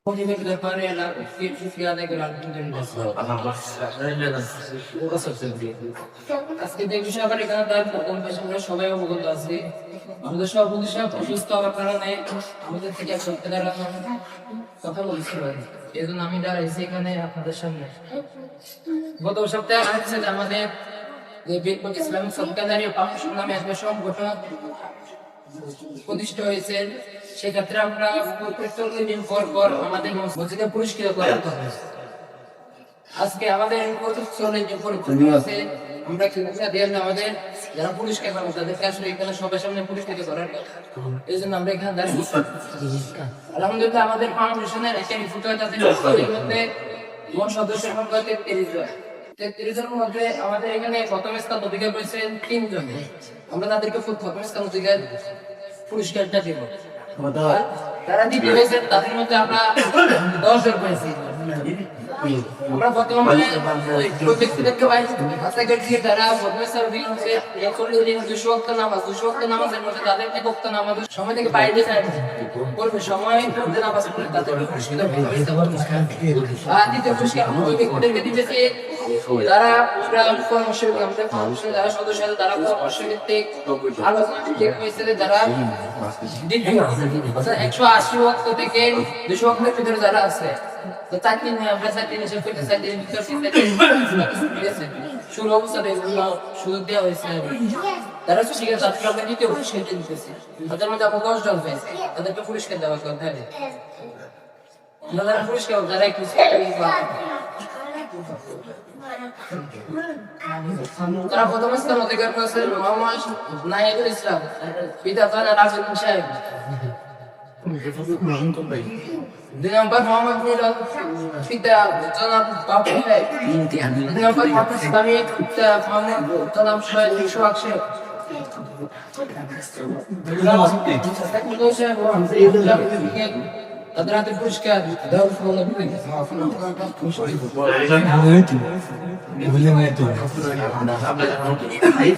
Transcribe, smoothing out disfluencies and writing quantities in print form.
Motivated da fare la fiada che আজকে যে বিষয় আবার এখানে তার প্রথম পেশা আমরা সবাই অবগত আছি আমাদের সভাপতি সাহেব অসুস্থ হওয়ার কারণে আমাদের থেকে এক সপ্তাহ দ্বারা কথা বলতে পারি এই জন্য আমি দাঁড়াইছি এখানে আপনাদের সামনে গত সপ্তাহে আসছে আমাদের যে বীরপুর ইসলামিক সরকারি ফাউন্ডেশন নামে একটা সংগঠন প্রতিষ্ঠা হয়েছে সেক্ষেত্রে আমরা দিন পর পর আমাদের মসজিদে পুরস্কৃত করা হবে আজকে আমাদের আছে আমরা আমাদের যারা পুরস্কার পাবো তাদেরকে আসলে এখানে সবার সামনে পুরস্কৃত করার কথা এই জন্য আমরা এখানে দাঁড়িয়ে আলহামদুলিল্লাহ আমাদের ফাউন্ডেশনের একটা মধ্যে মোট সদস্য সংখ্যা 33 জন 33 জনের মধ্যে আমাদের এখানে প্রথম স্থান অধিকার করেছেন 3 জন আমরা তাদেরকে প্রথম স্থান অধিকার পুরস্কারটা দেব তারা দিতে হয়েছে তাদের মধ্যে আমরা 10 জন পেয়েছি আমরা বর্তমানে ব্যক্তিদেরকে আশা করছি তারা বদমেশ্বর দিনকে 40 দিন 200 ওয়াক্ত নামাজের মধ্যে তাদের এক ওয়াক্ত নামাজ সময় থেকে বাইরে যায় করবে সময় মধ্যে নামাজ পড়ে তাদের পুরস্কৃত আর দ্বিতীয় পুরস্কার ওই ব্যক্তিদেরকে দিতেছে তারা কর্মশালা আমাদের ফাউন্ডেশনের যারা সদস্য আছে তারা কর্মশালাভিত্তিক আলোচনা ঠিক হয়েছে যারা 180 ওয়াক্ত থেকে 200 ওয়াক্তের ভিতরে যারা আছে তো চাকরি নিয়ে আমরা চাকরি নিয়ে করতে চাই শুরু অবস্থাতে সুযোগ দেওয়া হয়েছে তারা শিখে যাত্রা আমরা দ্বিতীয় পুরস্কার দিতেছি তাদের মধ্যে আমরা 10 জন পেয়েছি তাদেরকে পুরস্কার দেওয়ার কথা যারা পুরস্কার যারা একটু তারা প্রথম স্থান অধিকার করেছেন মোহাম্মদ নাহিদুল ইসলাম পিতা তারা রাজউদ্দিন সাহেব 2 নম্বর মোহাম্মদ মিলন পিতা জনাব বাবু সাহেব 3 নম্বর হাফিজ ইসলামী পিতা মোহাম্মদ জনাব শহীদ সোহাগ সাহেব তাদের হাতে পুরস্কার দেওয়ার